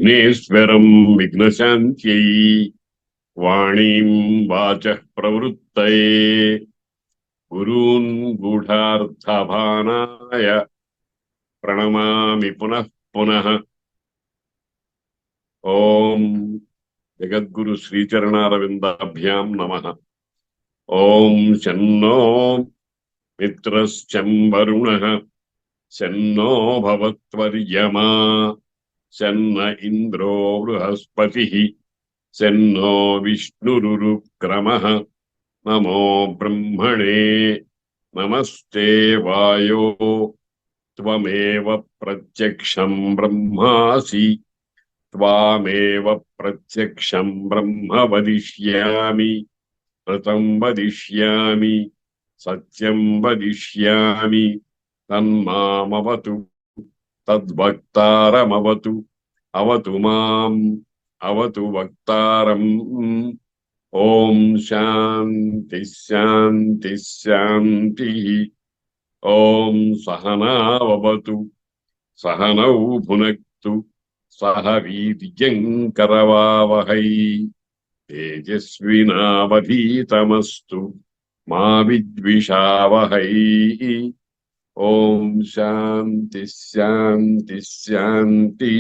విఘ్నేశ్వరం విఘ్నశాంత్యై వాణీం వాచః ప్రవృత్తయే గురూన్ గూఢార్థాభానాయ ప్రణమామి పునః పునః. ఓం జగద్గురు శ్రీచరణారవిందాభ్యాం నమః. ఓం శన్నో మిత్రశ్చం వరుణః శన్నో భవత్వర్యమా శన్న ఇంద్రో బృహస్పతిః శన్నో విష్ణురురుక్రమః. నమో బ్రహ్మణే నమస్తే వాయో త్వమేవ ప్రత్యక్షం బ్రహ్మాసి త్వామేవ ప్రత్యక్షం బ్రహ్మ వదిష్యామి ఋతం వదిష్యామి సత్యం వదిష్యామి తన్మామవతు తద్వక్తారమవతు అవతు మాం అవతు వక్తారం. ఓం శాంతి శాంతి శాంతి. ఓం సహనావతు సహనౌ భునక్తు సహ వీర్యం కరవావహై తేజస్వినావధీతమస్తు మా విద్విషావహై. ఓం శాంతి శాంతి శాంతి.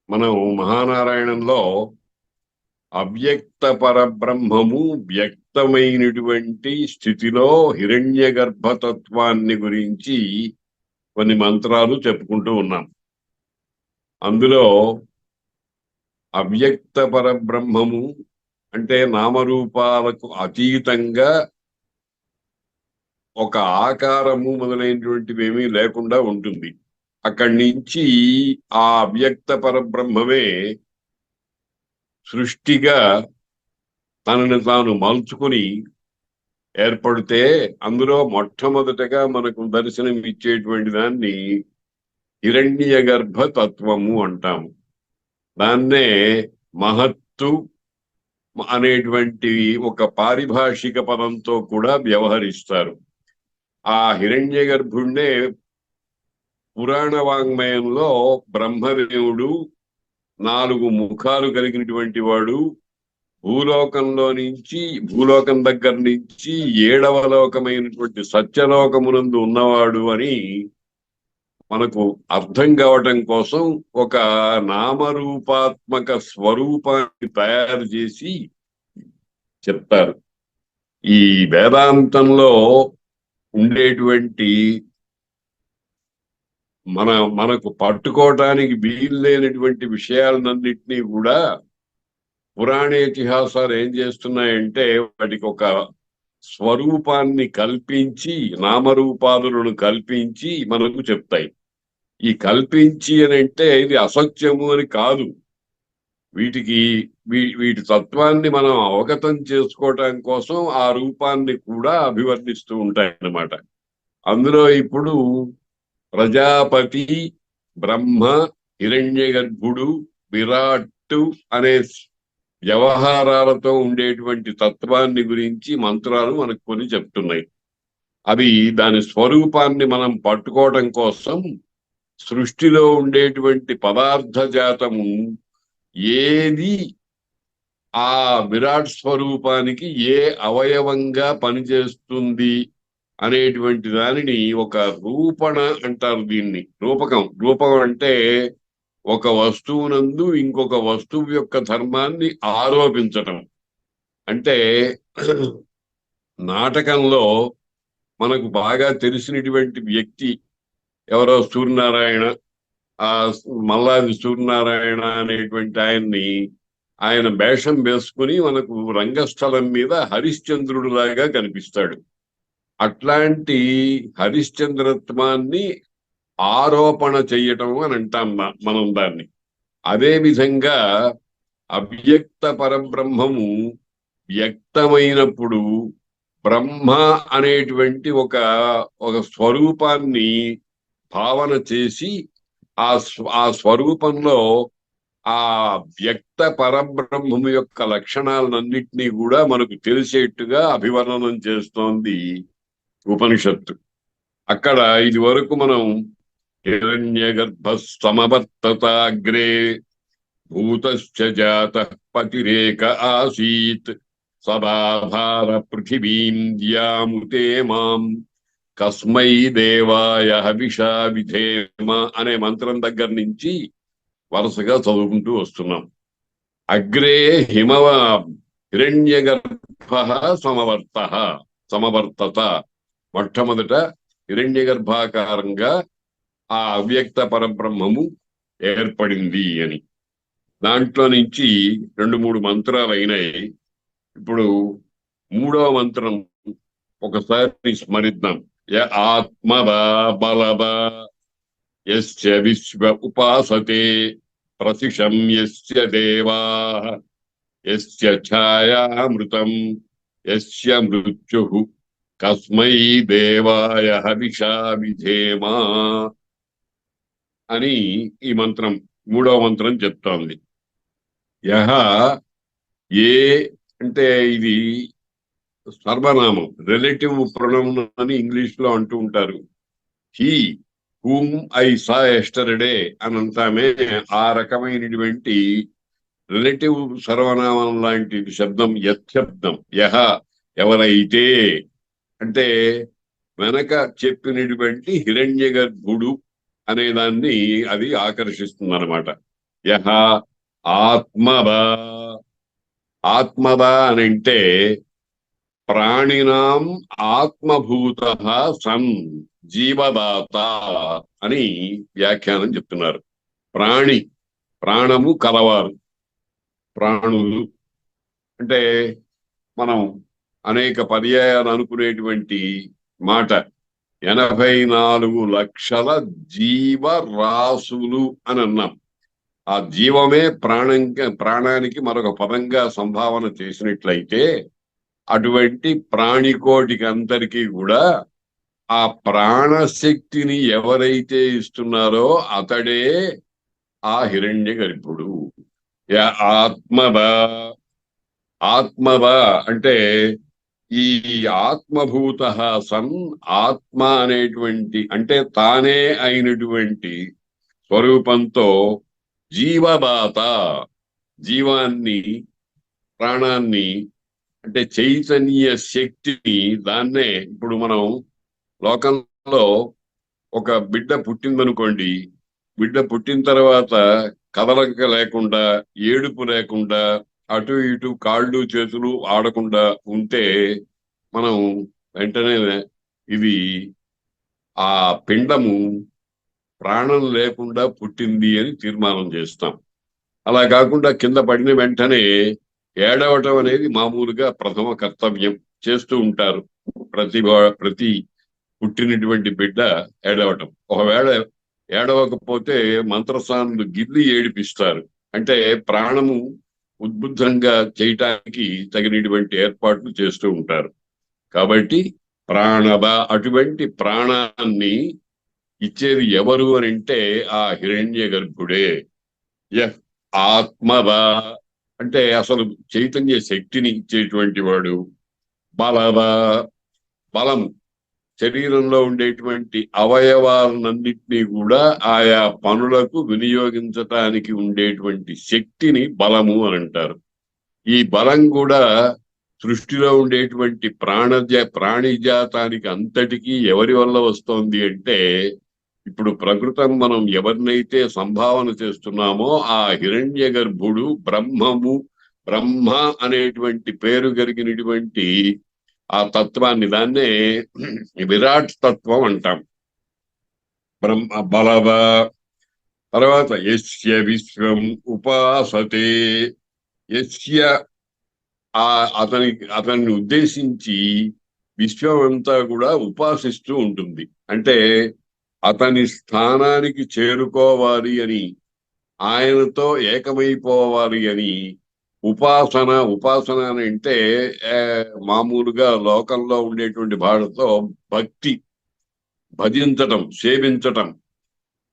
మనం మహానారాయణంలో అవ్యక్త పరబ్రహ్మము వ్యక్తమైనటువంటి స్థితిలో హిరణ్య గర్భతత్వాన్ని గురించి కొన్ని మంత్రాలు చెప్పుకుంటూ ఉన్నాం. అందులో అవ్యక్త పరబ్రహ్మము అంటే నామరూపాలకు అతీతంగా ఒక ఆకారము మొదలైనటువంటివి ఏమీ లేకుండా ఉంటుంది. అక్కడి నుంచి ఆ అవ్యక్త పరబ్రహ్మమే సృష్టిగా తనని తాను మలుచుకుని ఏర్పడితే అందులో మొట్టమొదటగా మనకు దర్శనం ఇచ్చేటువంటి దాన్ని హిరణ్య గర్భ తత్వము అంటాము. దాన్నే మహత్తు అనేటువంటి ఒక పారిభాషిక పదంతో కూడా వ్యవహరిస్తారు. ఆ హిరణ్య గర్భుణ్ణే పురాణ వాంగ్మయంలో బ్రహ్మదేవుడు 4 ముఖాలు కలిగినటువంటి వాడు, భూలోకం దగ్గర నుంచి 7వ లోకమైనటువంటి సత్యలోకమునందు ఉన్నవాడు అని మనకు అర్థం కావటం కోసం ఒక నామరూపాత్మక స్వరూపాన్ని తయారు చేసి చెప్తారు. ఈ వేదాంతంలో ఉండేటువంటి మనకు పట్టుకోవటానికి వీలు లేనటువంటి విషయాలన్నింటినీ కూడా పురాణేతిహాసాలు ఏం చేస్తున్నాయంటే వాటికి ఒక స్వరూపాన్ని కల్పించి నామరూపాదులను కల్పించి మనకు చెప్తాయి. ఈ కల్పించి అని అంటే ఇది అసత్యము అని కాదు. వీటి తత్వాన్ని మనం అవగతం చేసుకోవటం కోసం ఆ రూపాన్ని కూడా అభివర్ణిస్తూ ఉంటాయి అన్నమాట. అందులో ఇప్పుడు ప్రజాపతి, బ్రహ్మ, హిరణ్య గర్భుడు, విరాట్టు అనే వ్యవహారాలతో ఉండేటువంటి తత్వాన్ని గురించి మంత్రాలు మనకు కొన్ని చెప్తున్నాయి. అవి దాని స్వరూపాన్ని మనం పట్టుకోవటం కోసం సృష్టిలో ఉండేటువంటి పదార్థ జాతము ఏది ఆ విరాట్ స్వరూపానికి ఏ అవయవంగా పనిచేస్తుంది అనేటువంటి దానిని ఒక రూపణ అంటారు. దీన్ని రూపకం అంటే ఒక వస్తువునందు ఇంకొక వస్తువు యొక్క ధర్మాన్ని ఆరోపించటం. అంటే నాటకంలో మనకు బాగా తెలిసినటువంటి వ్యక్తి ఎవరో సూర్యనారాయణ, ఆ మల్లాది సూర్యనారాయణ అనేటువంటి ఆయన వేషం వేసుకుని మనకు రంగస్థలం మీద హరిశ్చంద్రుడు లాగా కనిపిస్తాడు. అట్లాంటి హరిశ్చంద్రత్వాన్ని ఆరోపణ చెయ్యటం అని అంటాం మనం దాన్ని. అదే విధంగా అవ్యక్త పరబ్రహ్మము వ్యక్తమైనప్పుడు బ్రహ్మ అనేటువంటి ఒక స్వరూపాన్ని భావన చేసి ఆ స్వరూపంలో ఆ వ్యక్త పరబ్రహ్మము యొక్క లక్షణాలన్నింటినీ కూడా మనకు తెలిసేట్టుగా అభివర్ణనం చేస్తోంది ఉపనిషత్తు. అక్కడ ఇది వరకు మనం హిరణ్యగర్భः సమవర్తతాగ్రే భూతశ్చ జాతః పతిరేక ఆసీత్ సదాధార పృథివీం ద్యాముతే మాం కస్మై దేవాయ హవిషా విధేమ అనే మంత్రం దగ్గర నుంచి వరుసగా చదువుకుంటూ వస్తున్నాం. అగ్రే హిరణ్యగర్భ సమవర్తత మొట్టమొదట హిరణ్యగర్భాకారంగా ఆ అవ్యక్త పరబ్రహ్మము ఏర్పడింది అని. దాంట్లో నుంచి 2-3 మంత్రాలు అయినాయి. ఇప్పుడు 3వ మంత్రం ఒకసారి స్మరిద్దాం. ఆత్మదా బలదా యస్య విశ్వ ఉపాసతే ప్రతిశం యస్య దేవాః యస్య ఛాయామృతం యస్య మృత్యుః కస్మై దేవాయ హవిషా విధేమ అని ఈ మంత్రం 3వ మంత్రం చెప్తోంది. యహ ఏ అంటే ఇది సర్వనామం, రిలేటివ్ ప్రొనౌన్ అని ఇంగ్లీష్ లో అంటూ ఉంటారు. He whom I saw yesterday అని అంటామే, ఆ రకమైనటువంటి రిలేటివ్ సర్వనామం లాంటి శబ్దం యశబ్దం. యహ ఎవరైతే అంటే వెనక చెప్పినటువంటి హిరణ్యగర్భుడు అనే దాన్ని అది ఆకర్షిస్తుంది అనమాట. యహ ఆత్మదా, ఆత్మదా అని అంటే ప్రాణినాం ఆత్మభూత సన్ జీవదాత అని వ్యాఖ్యానం చెప్తున్నారు. ప్రాణి, ప్రాణము కలవారు, ప్రాణులు అంటే మనం అనేక పర్యాయాలు అనుకునేటువంటి మాట 84 లక్షల జీవరాశులు అని అన్నాం. ఆ జీవమే ప్రాణానికి మరొక పదంగా సంభావన చేసినట్లయితే అటువంటి ప్రాణికోటికి అందరికీ కూడా ఆ ప్రాణశక్తిని ఎవరైతే ఇస్తున్నారో అతడే ఆ హిరణ్యగర్భుడు. ఆత్మదా, ఆత్మదా అంటే ఈ ఆత్మభూత సన్, ఆత్మ అనేటువంటి అంటే తానే అయినటువంటి స్వరూపంతో జీవదాత, జీవాన్ని ప్రాణాన్ని అంటే చైతన్య శక్తిని, దాన్నే ఇప్పుడు మనం లోకంలో ఒక బిడ్డ పుట్టిందనుకోండి, బిడ్డ పుట్టిన తర్వాత కదలక లేకుండా, ఏడుపు లేకుండా, అటు ఇటు కాళ్ళు చేతులు ఆడకుండా ఉంటే మనం వెంటనే ఇది ఆ పిండము ప్రాణం లేకుండా పుట్టింది అని తీర్మానం చేస్తాం. అలా కాకుండా కింద పడిన వెంటనే ఏడవటం అనేది మామూలుగా ప్రథమ కర్తవ్యం చేస్తూ ఉంటారు. ప్రతి పుట్టినటువంటి బిడ్డ ఏడవటం. ఒకవేళ ఏడవకపోతే మంత్రసానులు గిల్లి ఏడిపిస్తారు. అంటే ప్రాణము ఉద్బుద్ధంగా చేయటానికి తగినటువంటి ఏర్పాట్లు చేస్తూ ఉంటారు. కాబట్టి ప్రాణద, అటువంటి ప్రాణాన్ని ఇచ్చేది ఎవరు అని అంటే ఆ హిరణ్య గర్భుడే. ఆత్మదా అంటే అసలు చైతన్య శక్తిని ఇచ్చేటువంటి వాడు. బలదా, బలము శరీరంలో ఉండేటువంటి అవయవాలన్నింటినీ కూడా ఆయా పనులకు వినియోగించటానికి ఉండేటువంటి శక్తిని బలము అని అంటారు. ఈ బలం కూడా సృష్టిలో ఉండేటువంటి ప్రాణిజాతానికి అంతటికీ ఎవరి వల్ల వస్తోంది అంటే, ఇప్పుడు ప్రకృతం మనం ఎవరినైతే సంభావన చేస్తున్నామో ఆ హిరణ్య గర్భుడు బ్రహ్మము, బ్రహ్మ అనేటువంటి పేరు కలిగినటువంటి ఆ తత్వాన్ని, దాన్నే విరాట్ తత్వం అంటాం. బ్రహ్మ బలవ. తర్వాత యస్య విశ్వం ఉపాసతే, యస్య అతన్ని ఉద్దేశించి విశ్వం అంతా కూడా ఉపాసిస్తూ ఉంటుంది. అంటే అతని స్థానానికి చేరుకోవాలి అని, ఆయనతో ఏకమైపోవాలి అని ఉపాసన. ఉపాసన అని అంటే మామూలుగా లోకంలో ఉండేటువంటి భాషతో భక్తి, భజించటం, సేవించటం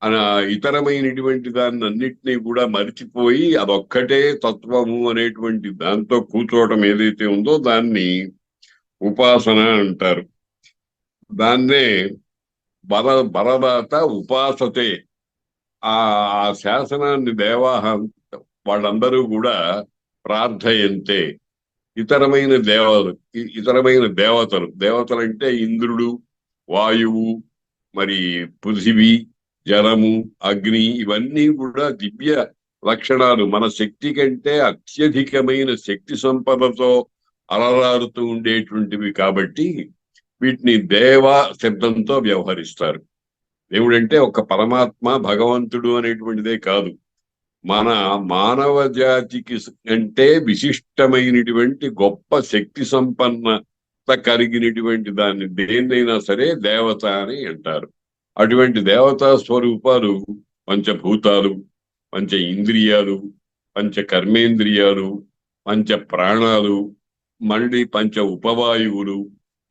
అన ఇతరమైనటువంటి దాన్ని అన్నిటినీ కూడా మరిచిపోయి అదొక్కటే తత్వము అనేటువంటి దాంతో కూర్చోవటం ఏదైతే ఉందో దాన్ని ఉపాసన అంటారు. దాన్నే బలదాత ఉపాసతే. ఆ ఆ శాసనాన్ని వాళ్ళందరూ కూడా ప్రార్థయంతే. ఇతరమైన దేవతలు దేవతలు అంటే ఇంద్రుడు, వాయువు, మరి పృథివీ, జలము, అగ్ని, ఇవన్నీ కూడా దివ్య లక్షణాలు. మన శక్తి కంటే అత్యధికమైన శక్తి సంపదతో అలరారుతూ ఉండేటువంటివి కాబట్టి వీటిని దేవ శబ్దంతో వ్యవహరిస్తారు. దేవుడంటే ఒక పరమాత్మ, భగవంతుడు అనేటువంటిదే కాదు, మన మానవ జాతికి అంటే విశిష్టమైనటువంటి గొప్ప శక్తి సంపన్నత కలిగినటువంటి దాన్ని దేన్నైనా సరే దేవత అని అంటారు. అటువంటి దేవతా స్వరూపాలు పంచభూతాలు, పంచ ఇంద్రియాలు, పంచ కర్మేంద్రియాలు, పంచ ప్రాణాలు, మళ్ళీ పంచ ఉపవాయువులు,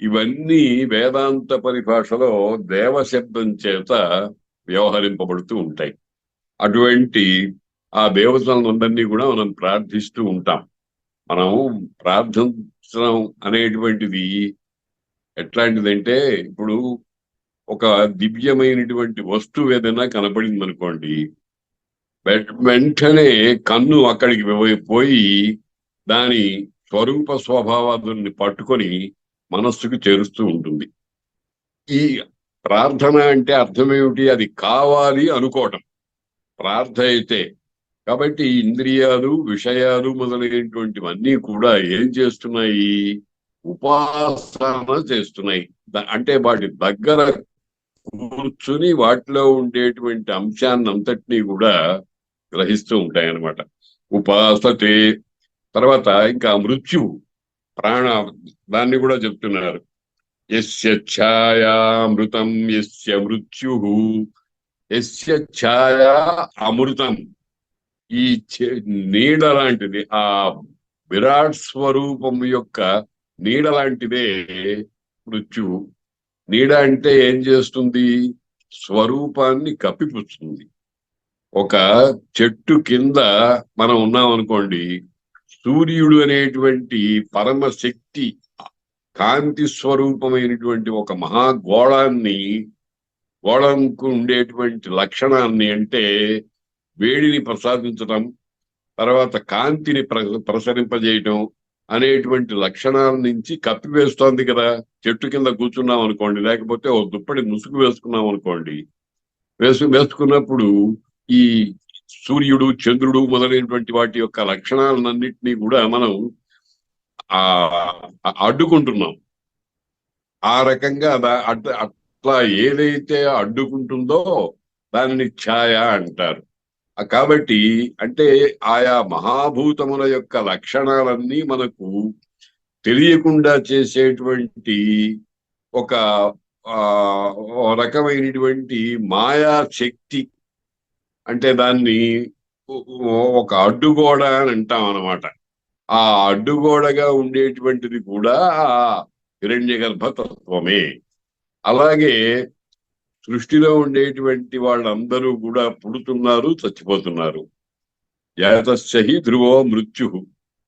ఇవన్నీ వేదాంత పరిభాషలో దేవశబ్దం చేత వ్యవహరింపబడుతూ ఉంటాయి. అటువంటి ఆ దేవతలందరినీ కూడా మనం ప్రార్థిస్తూ ఉంటాం. మనం ప్రార్థించడం అనేటువంటిది ఎట్లాంటిదంటే, ఇప్పుడు ఒక దివ్యమైనటువంటి వస్తువు ఏదైనా కనపడింది అనుకోండి, వెంటనే కన్ను అక్కడికి పోయి దాని స్వరూప స్వభావాన్ని పట్టుకొని మనస్సుకు చేరుస్తూ ఉంటుంది. ఈ ప్రార్థన అంటే అర్థమేమిటి? అది కావాలి అనుకోవటం ప్రార్థ అయితే. కాబట్టి ఇంద్రియాలు, విషయాలు మొదలైనటువంటివన్నీ కూడా ఏం చేస్తున్నాయి? ఉపాసన చేస్తున్నాయి. అంటే వాటి దగ్గర కూర్చుని వాటిలో ఉండేటువంటి అంశాన్ని అంతటినీ కూడా గ్రహిస్తూ ఉంటాయి అన్నమాట. ఉపాసతే. తర్వాత ఇంకా మృత్యువు, ప్రాణ, దాన్ని కూడా చెప్తున్నారు. యస్య ఛాయామృతం యస్య మృత్యు, యస్య ఛాయా అమృతం. ఈ నీడ లాంటిది, ఆ విరాట్ స్వరూపం యొక్క నీడ లాంటిదే మృత్యువు. నీడ అంటే ఏం చేస్తుంది? స్వరూపాన్ని కప్పిపుచ్చుతుంది. ఒక చెట్టు కింద మనం ఉన్నాం అనుకోండి, సూర్యుడు అనేటువంటి పరమశక్తి కాంతి స్వరూపమైనటువంటి ఒక గోళంకు ఉండేటువంటి లక్షణాన్ని, అంటే వేడిని ప్రసాదించటం, తర్వాత కాంతిని ప్రసరింపజేయటం అనేటువంటి లక్షణాల నుంచి కప్పివేస్తోంది కదా. చెట్టు కింద కూర్చున్నాం అనుకోండి, లేకపోతే ఓ దుప్పటి ముసుగు వేసుకున్నాం అనుకోండి, వేసుకున్నప్పుడు ఈ సూర్యుడు, చంద్రుడు మొదలైనటువంటి వాటి యొక్క లక్షణాలన్నింటినీ కూడా మనం ఆ అడ్డుకుంటున్నాం. ఆ రకంగా అట్లా ఏదైతే అడ్డుకుంటుందో దానిని ఛాయ అంటారు. కాబట్టి అంటే ఆయా మహాభూతముల యొక్క లక్షణాలన్నీ మనకు తెలియకుండా చేసేటువంటి ఒక రకమైనటువంటి మాయా శక్తి, అంటే దాన్ని ఒక అడ్డుగోడ అని అంటాం అన్నమాట. ఆ అడ్డుగోడగా ఉండేటువంటిది కూడా హిరణ్యగర్భ తత్వమే. అలాగే సృష్టిలో ఉండేటువంటి వాళ్ళందరూ కూడా పుడుతున్నారు, చచ్చిపోతున్నారు. జాతస్య ధ్రువో మృత్యు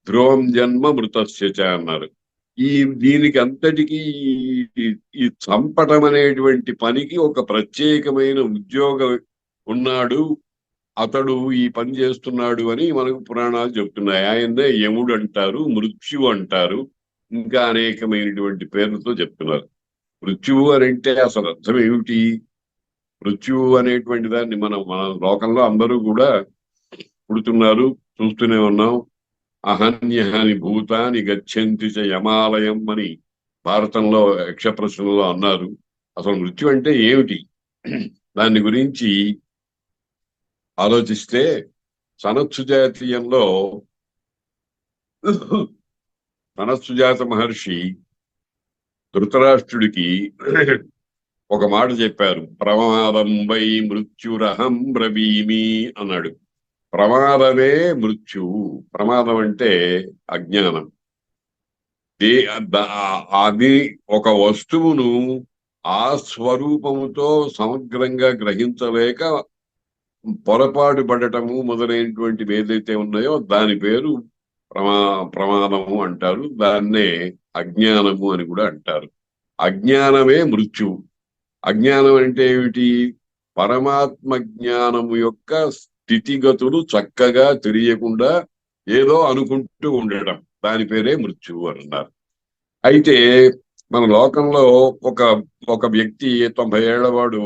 ధ్రువం జన్మ మృతస్య చ అన్నారు. దీనికి అంతటికీ ఈ చంపటం అనేటువంటి పనికి ఒక ప్రత్యేకమైన ఉద్యోగం ఉన్నాడు, అతడు ఈ పని చేస్తున్నాడు అని మనకు పురాణాలు చెప్తున్నాయి. ఆయనే యముడు అంటారు, మృత్యు అంటారు, ఇంకా అనేకమైనటువంటి పేర్లతో చెప్తున్నారు. మృత్యువు అని అంటే అసలు అర్థం ఏమిటి? మృత్యువు అనేటువంటి దాన్ని మన లోకంలో అందరూ కూడా పుడుతున్నారు, చూస్తూనే ఉన్నాం. అహన్యహాని భూతాని గచ్చంతి చ యమాలయం అని భారతంలో యక్ష ప్రశ్నలో అన్నారు. అసలు మృత్యు అంటే ఏమిటి? దాని గురించి ఆలోచిస్తే సనత్సుజాతీయంలో సనత్సుజాత మహర్షి ధృతరాష్ట్రుడికి ఒక మాట చెప్పారు. ప్రమాదం వై మృత్యురహం బ్రవీమి అన్నాడు. ప్రమాదమే మృత్యువు. ప్రమాదం అంటే అజ్ఞానం. అది ఒక వస్తువును ఆ స్వరూపముతో సమగ్రంగా గ్రహించలేక పొరపాటు పడటము మొదలైనటువంటివి ఏదైతే ఉన్నాయో దాని పేరు ప్రమాదము అంటారు. దాన్నే అజ్ఞానము అని కూడా అంటారు. అజ్ఞానమే మృత్యువు. అజ్ఞానం అంటే ఏమిటి? పరమాత్మ జ్ఞానము యొక్క స్థితిగతులు చక్కగా తెలియకుండా ఏదో అనుకుంటూ ఉండడం, దాని పేరే మృత్యువు అన్నారు. అయితే మన లోకంలో ఒక ఒక వ్యక్తి 90 ఏళ్ల వాడు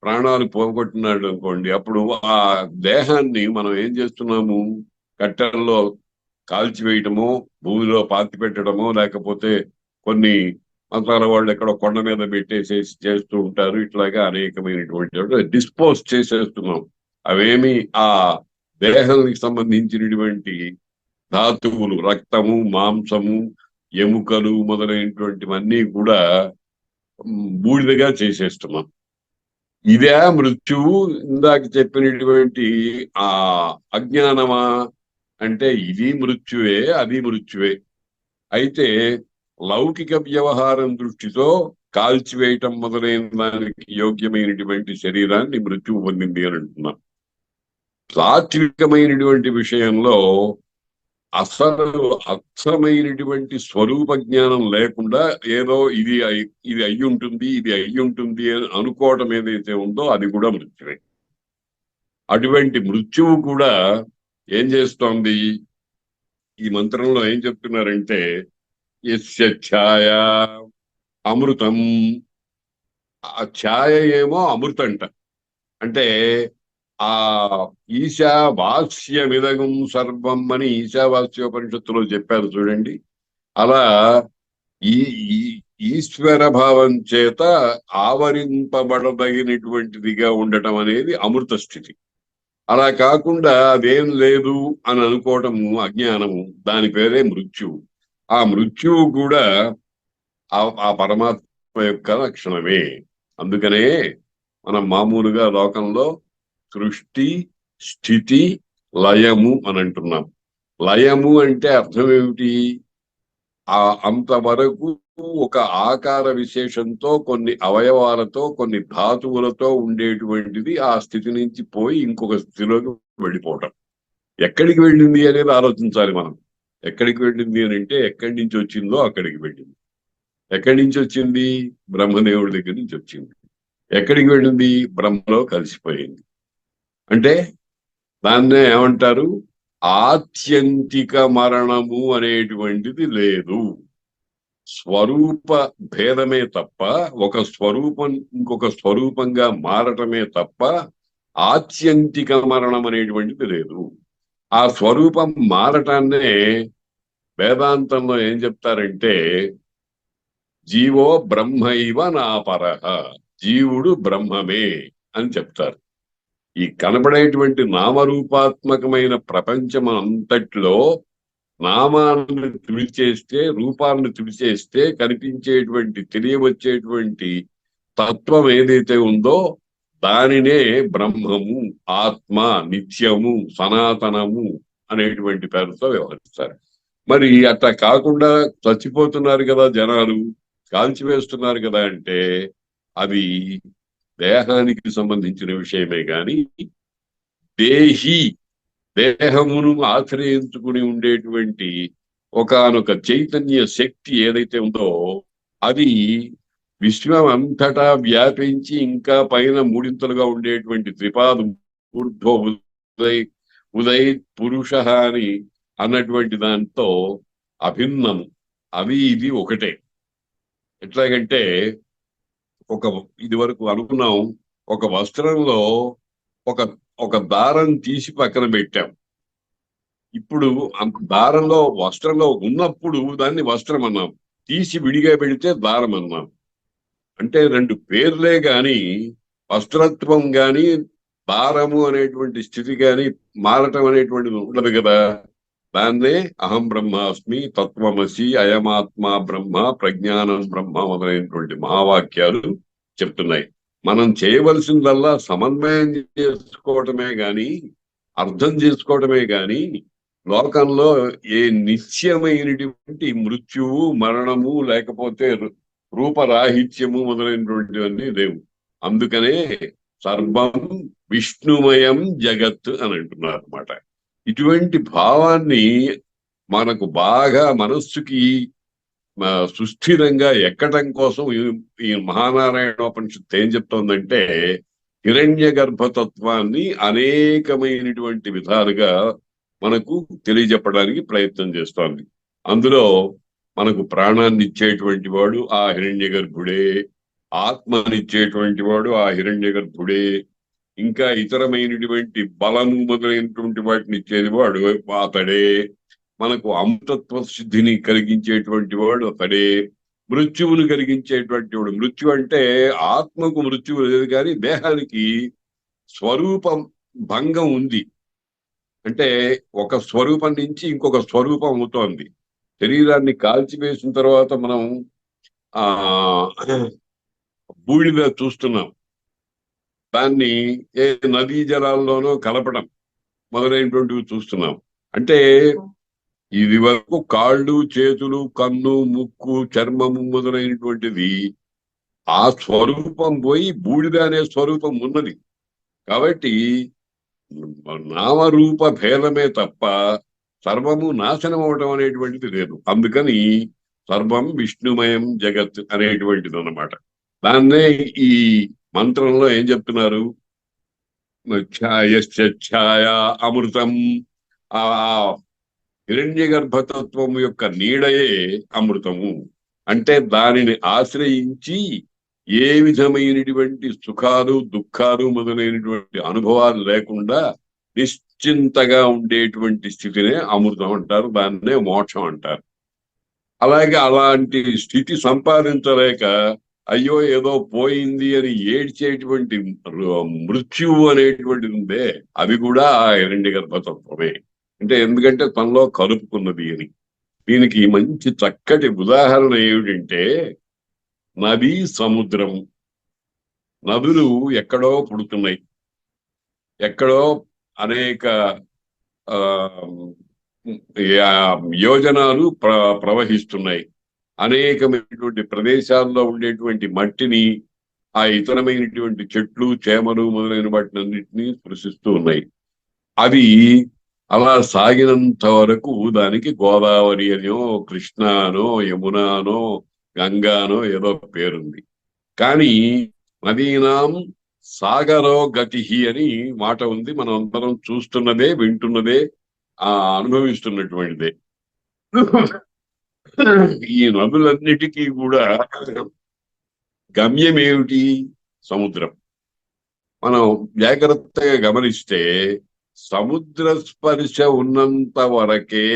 ప్రాణాలు పోగొట్టినాడు అనుకోండి, అప్పుడు ఆ దేహాన్ని మనం ఏం చేస్తున్నాము? కట్టెల్లో కాల్చివేయటమో, భూమిలో పాతి పెట్టడమో, లేకపోతే కొన్ని మంత్రాల వాళ్ళు ఎక్కడో కొండ మీద పెట్టేసేసి చేస్తూ ఉంటారు. ఇట్లాగా అనేకమైనటువంటి డిస్పోజ్ చేసేస్తున్నాం. అవేమి ఆ దేహానికి సంబంధించినటువంటి ధాతువులు, రక్తము, మాంసము, ఎముకలు మొదలైనటువంటివన్నీ కూడా బూడిదగా చేసేస్తున్నాం. ఇదే మృత్యువు. ఇందాక చెప్పినటువంటి ఆ అజ్ఞానమా అంటే ఇది మృత్యువే, అది మృత్యువే. అయితే లౌకిక వ్యవహారం దృష్టితో కాల్చివేయటం మొదలైన దానికి యోగ్యమైనటువంటి శరీరాన్ని మృత్యువు పొందింది అని అంటున్నాం. తాత్వికమైనటువంటి విషయంలో అసలు అర్థమైనటువంటి స్వరూప జ్ఞానం లేకుండా ఏదో ఇది అయ్యి ఉంటుంది, ఇది అయ్యి ఉంటుంది అని అనుకోవటం ఏదైతే ఉందో అది కూడా మృత్యువే. అటువంటి మృత్యువు కూడా ఏం చేస్తోంది? ఈ మంత్రంలో ఏం చెప్తున్నారంటే యస్య ఛాయ అమృతం. ఆ ఛాయ ఏమో అమృతంట. అంటే ఆ ఈశావాస్యమిదగం సర్వం అని ఈశావాస్యోపనిషత్తులో చెప్పారు చూడండి. అలా ఈ ఈశ్వర భావం చేత ఆవరింపబడదగినటువంటిదిగా ఉండటం అనేది అమృత స్థితి. అలా కాకుండా అదేం లేదు అని అనుకోవటము అజ్ఞానము, దాని పేరే మృత్యువు. ఆ మృత్యువు కూడా ఆ పరమాత్మ యొక్క లక్షణమే. అందుకనే మనం మామూలుగా లోకంలో సృష్టి, స్థితి, లయము అని అంటున్నాం. లయము అంటే అర్థం ఏమిటి? అంతవరకు ఒక ఆకార విశేషంతో, కొన్ని అవయవాలతో, కొన్ని ధాతువులతో ఉండేటువంటిది ఆ స్థితి నుంచి పోయి ఇంకొక స్థితిలోకి వెళ్ళిపోవటం. ఎక్కడికి వెళ్ళింది అనేది ఆలోచించాలి మనం. ఎక్కడికి వెళ్ళింది అని అంటే ఎక్కడి నుంచి వచ్చిందో అక్కడికి వెళ్ళింది. ఎక్కడి నుంచి వచ్చింది? బ్రహ్మదేవుడి దగ్గర నుంచి వచ్చింది. ఎక్కడికి వెళ్ళింది? బ్రహ్మలో కలిసిపోయింది. అంటే దాన్నే ఏమంటారు? ఆత్యంతిక మరణము అనేటువంటిది లేదు. స్వరూప భేదమే తప్ప, ఒక స్వరూపం ఇంకొక స్వరూపంగా మారటమే తప్ప ఆత్యంతిక మరణం అనేటువంటిది లేదు. ఆ స్వరూపం మారటాన్నే వేదాంతంలో ఏం చెప్తారంటే జీవో బ్రహ్మైవ నాపరః, జీవుడు బ్రహ్మమే అని చెప్తారు. ఈ కనబడేటువంటి నామరూపాత్మకమైన ప్రపంచం అంతట్లో నామాన్ని తుడిచేస్తే, రూపాలను తుడిచేస్తే కనిపించేటువంటి, తెలియవచ్చేటువంటి తత్వం ఏదైతే ఉందో దానినే బ్రహ్మము, ఆత్మ, నిత్యము, సనాతనము అనేటువంటి పేరుతో వ్యవహరిస్తారు. మరి అట్లా కాకుండా చచ్చిపోతున్నారు కదా జనాలు, కాల్చివేస్తున్నారు కదా అంటే అది దేహానికి సంబంధించిన విషయమే గాని దేహి, దేహమును ఆశ్రయించుకుని ఉండేటువంటి ఒకానొక చైతన్య శక్తి ఏదైతే ఉందో అది విశ్వం అంతటా వ్యాపించి ఇంకా పైన మూడింతలుగా ఉండేటువంటి త్రిపాదు ఊర్ధ్వ ఉదయ్ ఉదయ్ పురుష అని అన్నటువంటి దాంతో అభిన్నము. అవి ఇది ఒకటే. ఎట్లాగంటే ఇది వరకు అనుకున్నాం, ఒక వస్త్రంలో ఒక ఒక దారం తీసి పక్కన పెట్టాం. ఇప్పుడు దారంలో వస్త్రంలో ఉన్నప్పుడు దాన్ని వస్త్రం అన్నాం, తీసి విడిగా పెడితే దారం అన్నాం. అంటే రెండు పేర్లే గాని వస్త్రత్వం గాని దారము అనేటువంటి స్థితి గాని మారటం అనేటువంటిది ఉండదు కదా. దాన్నే అహం బ్రహ్మాస్మి, తత్వమసి, అయమాత్మ బ్రహ్మ, ప్రజ్ఞానం బ్రహ్మ మొదలైనటువంటి మహావాక్యాలు చెప్తున్నాయి. మనం చేయవలసిందల్లా సమన్వయం చేసుకోవటమే గాని, అర్థం చేసుకోవటమే గాని లోకంలో ఏ నిత్యమైనటువంటి మృత్యువు, మరణము, లేకపోతే రూపరాహిత్యము మొదలైనటువంటివన్నీ లేవు. అందుకనే సర్వం విష్ణుమయం జగత్ అని అంటున్నారు అనమాట. ఇటువంటి భావాన్ని మనకు బాగా మనస్సుకి సుస్థిరంగా ఎక్కడం కోసం ఈ మహానారాయణోపనిషత్తు ఏం చెప్తోందంటే హిరణ్య గర్భతత్వాన్ని అనేకమైనటువంటి విధాలుగా మనకు తెలియజెప్పడానికి ప్రయత్నం చేస్తోంది. అందులో మనకు ప్రాణాన్ని ఇచ్చేటువంటి వాడు ఆ హిరణ్య గర్భుడే, ఆత్మనిచ్చేటువంటి వాడు ఆ హిరణ్య గర్భుడే, ఇంకా ఇతరమైనటువంటి బలము మొదలైనటువంటి వాటిని ఇచ్చేది వాడు అతడే, మనకు అమృతత్వ సిద్ధిని కలిగించేటువంటి వాడు అతడే, మృత్యువును కలిగించేటువంటి వాడు. మృత్యు అంటే ఆత్మకు మృత్యువు లేదు కానీ దేహానికి స్వరూపం భంగం ఉంది. అంటే ఒక స్వరూపం నుంచి ఇంకొక స్వరూపం అవుతోంది. శరీరాన్ని కాల్చివేసిన తర్వాత మనం ఆ బూడిద చూస్తున్నాం. దాన్ని ఏ నదీ జలాల్లోనో కలపడం మొదలైనటువంటివి చూస్తున్నాం. అంటే ఇది వరకు కాళ్ళు, చేతులు, కన్ను, ముక్కు, చర్మము మొదలైనటువంటిది ఆ స్వరూపం పోయి బూడిద అనే స్వరూపం ఉన్నది. కాబట్టి నామరూప భేదమే తప్ప సర్వము నాశనం అవటం అనేటువంటిది లేదు. అందుకని సర్వం విష్ణుమయం జగత్ అనేటువంటిది అన్నమాట. దాన్నే ఈ మంత్రంలో ఏం చెప్తున్నారు? ఛాయ అమృతం. ఆ హిరణ్య గర్భతత్వం యొక్క నీడయే అమృతము. అంటే దానిని ఆశ్రయించి ఏ విధమైనటువంటి సుఖాలు, దుఃఖాలు మొదలైనటువంటి అనుభవాలు లేకుండా నిశ్చింతగా ఉండేటువంటి స్థితినే అమృతం అంటారు. దాన్నే మోక్షం అంటారు. అలాగే అలాంటి స్థితి సంపాదించలేక అయ్యో ఏదో పోయింది అని ఏడ్చేటువంటి మృత్యువు అనేటువంటిది ఉందే, అది కూడా ఆ హిరణ్య గర్భతత్వమే. అంటే ఎందుకంటే తనలో కలుపుకున్నది అని. దీనికి మంచి చక్కటి ఉదాహరణ ఏమిటంటే నది, సముద్రం. నదులు ఎక్కడో పుడుతున్నాయి, ఎక్కడో అనేక ఆ యోజనాలు ప్రవహిస్తున్నాయి. అనేకమైనటువంటి ప్రదేశాల్లో ఉండేటువంటి మట్టిని, ఆ ఇతరమైనటువంటి చెట్లు, చేమలు మొదలైన వాటిని అన్నింటినీ స్పృశిస్తూ ఉన్నాయి. అది అలా సాగినంత వరకు దానికి గోదావరి అనో, కృష్ణానో, యమునానో, గంగానో ఏదో పేరుంది. కానీ నదీనాం సాగరో గతి అని మాట ఉంది. మనం అందరం చూస్తున్నదే, వింటున్నదే, అనుభవిస్తున్నటువంటిదే. ఈ నదులన్నిటికీ కూడా గమ్యం ఏమిటి? సముద్రం. మనం జాగ్రత్తగా గమనిస్తే సముద్ర స్పర్శ ఉన్నంత వరకే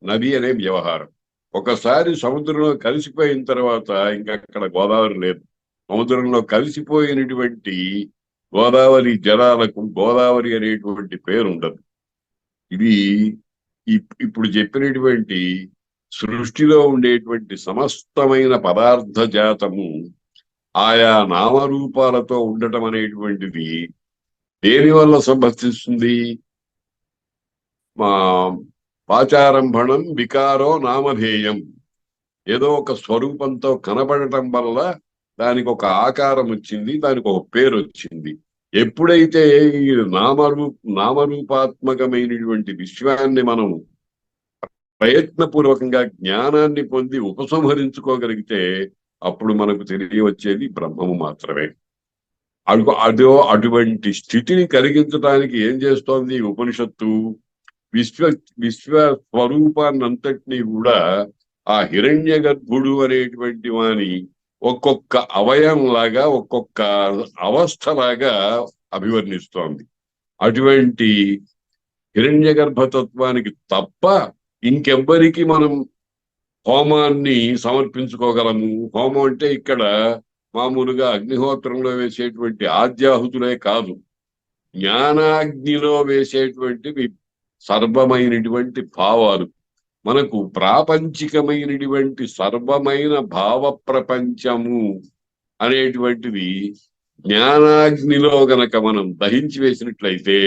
నది అనే వ్యవహారం. ఒకసారి సముద్రంలో కలిసిపోయిన తర్వాత ఇంకా అక్కడ గోదావరి లేదు. సముద్రంలో కలిసిపోయినటువంటి గోదావరి జలాలకు గోదావరి అనేటువంటి పేరు ఉండదు. ఇది ఇప్పుడు చెప్పినటువంటి సృష్టిలో ఉండేటువంటి సమస్తమైన పదార్థ జాతము ఆయా నామరూపాలతో ఉండటం అనేటువంటిది దేని వల్ల సంభవిస్తుంది? మా పాచారంభణం వికారో నామధేయం. ఏదో ఒక స్వరూపంతో కనబడటం వల్ల దానికి ఒక ఆకారం వచ్చింది, దానికి ఒక పేరు వచ్చింది. ఎప్పుడైతే ఈ నామరూపాత్మకమైనటువంటి విశ్వాన్ని మనం ప్రయత్నపూర్వకంగా జ్ఞానాన్ని పొంది ఉపసంహరించుకోగలిగితే అప్పుడు మనకు తెలియవచ్చేది బ్రహ్మము మాత్రమే. అటువంటి స్థితిని కలిగించడానికి ఏం చేస్తోంది ఉపనిషత్తు? విశ్వ స్వరూపాన్నంతటినీ కూడా ఆ హిరణ్య గర్భుడు అనేటువంటి వాని ఒక్కొక్క అవయంలాగా, ఒక్కొక్క అవస్థలాగా అభివర్ణిస్తోంది. అటువంటి హిరణ్య గర్భతత్వానికి తప్ప ఇంకెవ్వరికి మనం హోమాన్ని సమర్పించుకోగలము. హోమం అంటే ఇక్కడ మామూలుగా అగ్నిహోత్రంలో వేసేటువంటి ఆద్యాహుతులే కాదు, జ్ఞానాగ్నిలో వేసేటువంటివి సర్వమైనటువంటి భావాలు. మనకు ప్రాపంచికమైనటువంటి సర్వమైన భావ ప్రపంచము అనేటువంటిది జ్ఞానాగ్నిలో గనక మనం దహించి వేసినట్లయితే,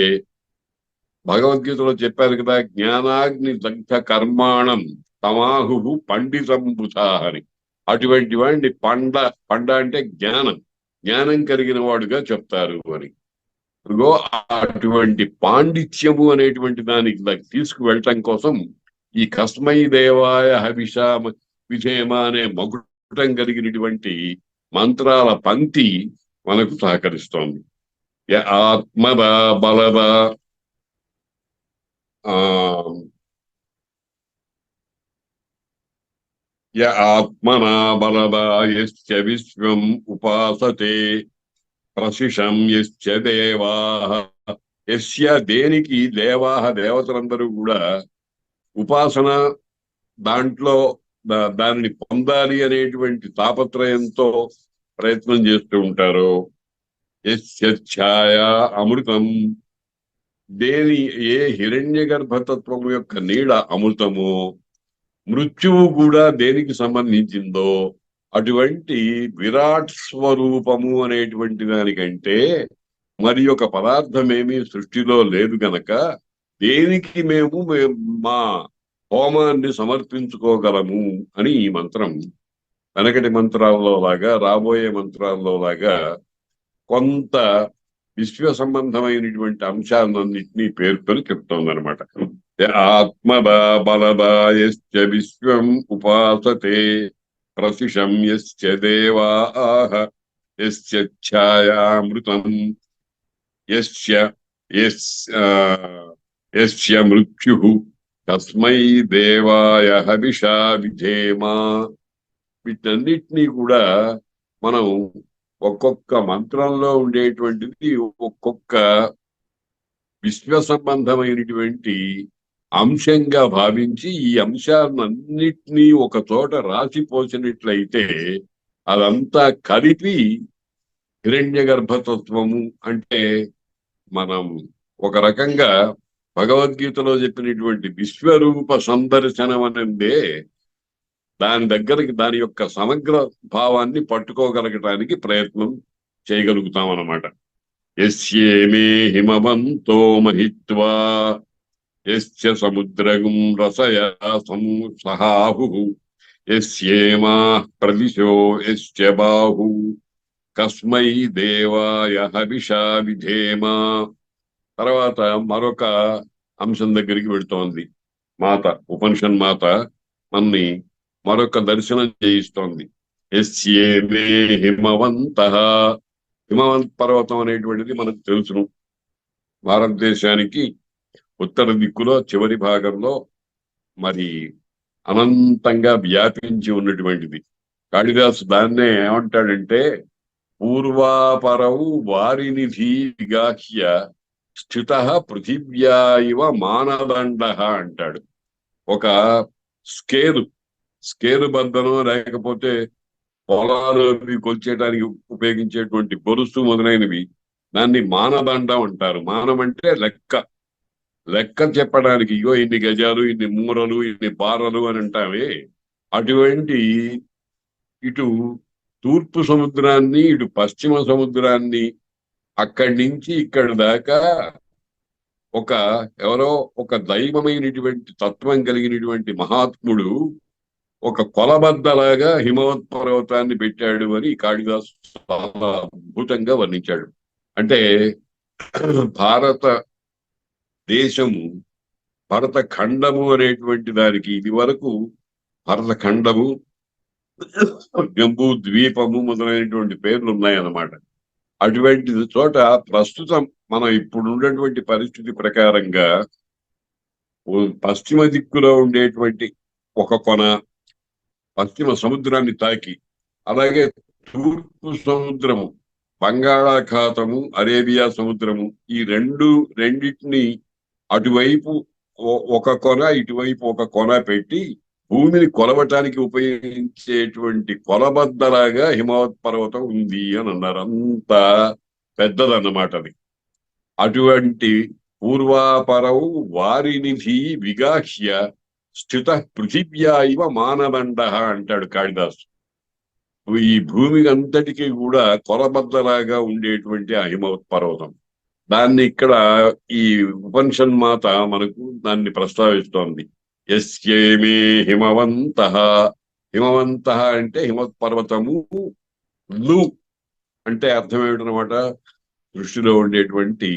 భగవద్గీతలో చెప్పారు కదా, జ్ఞానాగ్ని దగ్ధ కర్మాణం తమాహు పండితంబుధా అని. అటువంటి వాడిని పండ అంటే జ్ఞానం కలిగిన వాడుగా చెప్తారు అని. అటువంటి పాండిత్యము అనేటువంటి దానికి తీసుకువెళ్ళటం కోసం ఈ కస్మై దేవాయ హవిషామ విధేమ అనే మకుటం కలిగినటువంటి మంత్రాల పంక్తి మనకు సహకరిస్తోంది. ఆత్మ బలద ఆ ఆత్మనా బలదాయస్య విశ్వం ఉపాసతే ప్రశిషం యస్య దేవాః. యస్య దేనికి దేవాహ దేవతలందరూ కూడా ఉపాసన దాంట్లో దానిని పొందాలి అనేటువంటి తాపత్రయంతో ప్రయత్నం చేస్తూ ఉంటారు. యస్య ఛాయ అమృతం, దేని ఏ హిరణ్య గర్భతత్వము యొక్క నీడ అమృతము, మృత్యువు కూడా దేనికి సంబంధించిందో అటువంటి విరాట్ స్వరూపము అనేటువంటి దానికంటే మరి ఒక పదార్థం ఏమీ సృష్టిలో లేదు గనక దేనికి మేము మా హోమాన్ని సమర్పించుకోగలము అని ఈ మంత్రం వెనకటి మంత్రాల్లో లాగా రాబోయే మంత్రాల్లో లాగా కొంత విశ్వ సంబంధమైనటువంటి అంశాలన్నింటినీ పేర్కొని చెప్తోందనమాట. ఆత్మ బలదాయస్య విశ్వం ఉపాసతే ప్రశిషం యస్య దేవాః యస్య ఛాయామృతం యస్య మృత్యుః తస్మై దేవాయ హవిషా విధేమ. వీటన్నిటినీ కూడా మనం ఒక్కొక్క మంత్రంలో ఉండేటువంటిది ఒక్కొక్క విశ్వ సంబంధమైనటువంటి అంశంగా భావించి ఈ అంశాలన్నిటినీ ఒక చోట రాసిపోసినట్లయితే అదంతా కలిపి హిరణ్య గర్భతత్వము అంటే మనం ఒక రకంగా భగవద్గీతలో చెప్పినటువంటి విశ్వరూప సందర్శనం అనేదే దాని దగ్గరికి దాని యొక్క సమగ్ర భావాన్ని పట్టుకోగలగటానికి ప్రయత్నం చేయగలుగుతాం అన్నమాట. యస్యేమే హిమవంతో మహిత్వా యస్య సముద్రం రసయా సహాహు యస్యేమా ప్రదిశో యస్య బాహు కస్మై దేవాయ హవిషా విధేమ. తర్వాత మరొక అంశం దగ్గరికి వెళుతోంది మాత, ఉపనిషన్ మాత మన్ని మరొక దర్శనం చేయిస్తోంది. యస్యేమే హిమవంతః, హిమవంత్ పర్వతం అనేటువంటిది మనకు తెలుసును. భారతదేశానికి ఉత్తర దిక్కులో చివరి భాగంలో మరి అనంతంగా వ్యాపించి ఉన్నటువంటిది. కాళిదాసు దాన్నే ఏమంటాడంటే పూర్వాపరవు వారినిధి విగాహ్య స్థిత పృథివ్యా ఇవ మానదండ అంటాడు. ఒక స్కేలు బద్దనం లేకపోతే పొలాలు కొల్చేయడానికి ఉపయోగించేటువంటి బొరుసు మొదలైనవి దాన్ని మానదండం అంటారు. మానం అంటే లెక్క చెప్పడానికి ఇగో ఇన్ని గజాలు, ఇన్ని మూరలు, ఇన్ని బారలు అని అంటామే. అటువంటి ఇటు తూర్పు సముద్రాన్ని, ఇటు పశ్చిమ సముద్రాన్ని, అక్కడి నుంచి ఇక్కడి దాకా ఎవరో ఒక దైవమైనటువంటి తత్వం కలిగినటువంటి మహాత్ముడు ఒక కొలబద్దలాగా హిమవత్ పర్వతాన్ని పెట్టాడు అని కాళిదాసు చాలా అద్భుతంగా వర్ణించాడు. అంటే భారత దేశము, భరత ఖండము అనేటువంటి దానికి ఇది వరకు భరత ఖండము, జంబూ ద్వీపము మొదలైనటువంటి పేర్లు ఉన్నాయన్నమాట. అటువంటి చోట ప్రస్తుతం మనం ఇప్పుడు ఉన్నటువంటి పరిస్థితి ప్రకారంగా పశ్చిమ దిక్కులో ఉండేటువంటి ఒక కొన పశ్చిమ సముద్రాన్ని తాకి, అలాగే తూర్పు సముద్రము, బంగాళాఖాతము, అరేబియా సముద్రము, ఈ రెండింటిని అటువైపు ఒక కొన, ఇటువైపు ఒక కొన పెట్టి భూమిని కొలవటానికి ఉపయోగించేటువంటి కొలబద్దలాగా హిమవత్ పర్వతం ఉంది అని అన్నారు. అంత పెద్దదన్నమాట అది. అటువంటి పూర్వాపరవు వారినిధి విగాహ్య స్థిత పృథివ్యా ఇవ మానదండ అంటాడు కాళిదాసు. ఈ భూమి అంతటికీ కూడా కొలబద్దలాగా ఉండేటువంటి ఆ హిమవత్ పర్వతం, దాన్ని ఇక్కడ ఈ ఉపనిషన్ మాత మనకు దాన్ని ప్రస్తావిస్తోంది. యస్యేమే హిమవంతః, హిమవంతః అంటే హిమవత్ పర్వతము, లు అంటే అర్థం ఏమిటనమాట, సృష్టిలో ఉండేటువంటి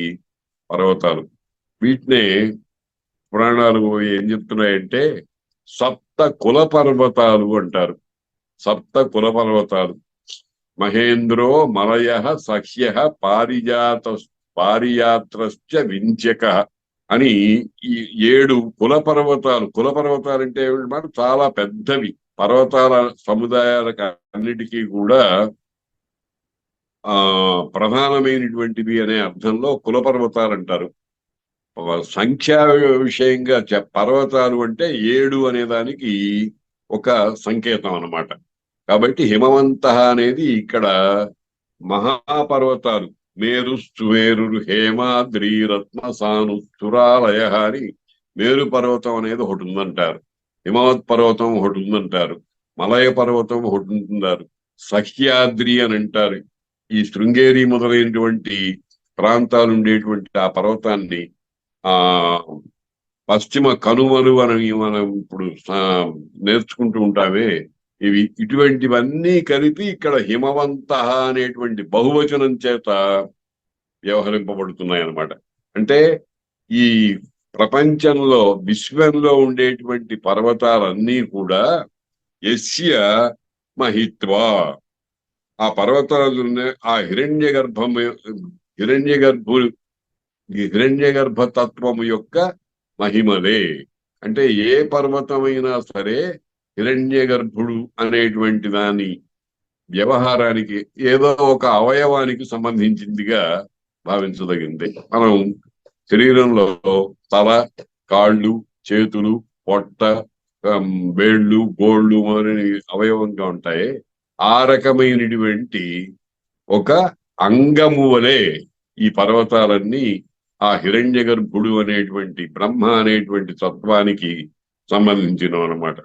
పర్వతాలు. వీటినే పురాణాలు ఏం చెప్తున్నాయంటే సప్త కుల పర్వతాలు అంటారు. సప్త కుల పర్వతాలు. మహేంద్రో మలయ సహ్య పారియాత్రశ్చ వింధ్యక అని ఈ 7 కుల పర్వతాలు. కుల పర్వతాలు అంటే ఏమిటి? చాలా పెద్దవి పర్వతాల సముదాయాలకు అన్నిటికీ కూడా ఆ ప్రధానమైనటువంటివి అనే అర్థంలో కుల పర్వతాలు అంటారు. సంఖ్యా విషయంగా పర్వతాలు అంటే 7 అనే దానికి ఒక సంకేతం అన్నమాట. కాబట్టి హిమవంత అనేది ఇక్కడ మహాపర్వతాలు. మేరు సుమేరు హేమాద్రి రత్నసాను చురాలయ అని మేరు పర్వతం అనేది ఒకటి ఉందంటారు. హిమవత్ పర్వతం ఒకటి ఉందంటారు. మలయ పర్వతం ఒకటి ఉంటున్నారు. సహ్యాద్రి అని అంటారు. ఈ శృంగేరి మొదలైనటువంటి ప్రాంతాలు ఉండేటువంటి ఆ పర్వతాన్ని ఆ పశ్చిమ కనుమలు అని మనం ఇప్పుడు నేర్చుకుంటూ ఉంటామే. ఇటువంటివన్నీ కలిపి ఇక్కడ హిమవంత అనేటువంటి బహువచనం చేత వ్యవహరింపబడుతున్నాయి అన్నమాట. అంటే ఈ ప్రపంచంలో విశ్వంలో ఉండేటువంటి పర్వతాలన్నీ కూడా యస్య మహిత్వా, ఆ పర్వతాలు ఆ హిరణ్య గర్భతత్వము యొక్క మహిమలే. అంటే ఏ పర్వతమైనా సరే హిరణ్య గర్భుడు అనేటువంటి దాని వ్యవహారానికి ఏదో ఒక అవయవానికి సంబంధించిందిగా భావించదగింది. మనం శరీరంలో తల, కాళ్ళు, చేతులు, పొట్ట, వేళ్ళు, గోళ్ళు మొదలైన అవయవంగా ఉంటాయి. ఆ రకమైనటువంటి ఒక అంగము వలె ఈ పర్వతాలన్నీ ఆ హిరణ్య గర్భుడు అనేటువంటి బ్రహ్మ అనేటువంటి తత్వానికి సంబంధించినవి అన్నమాట.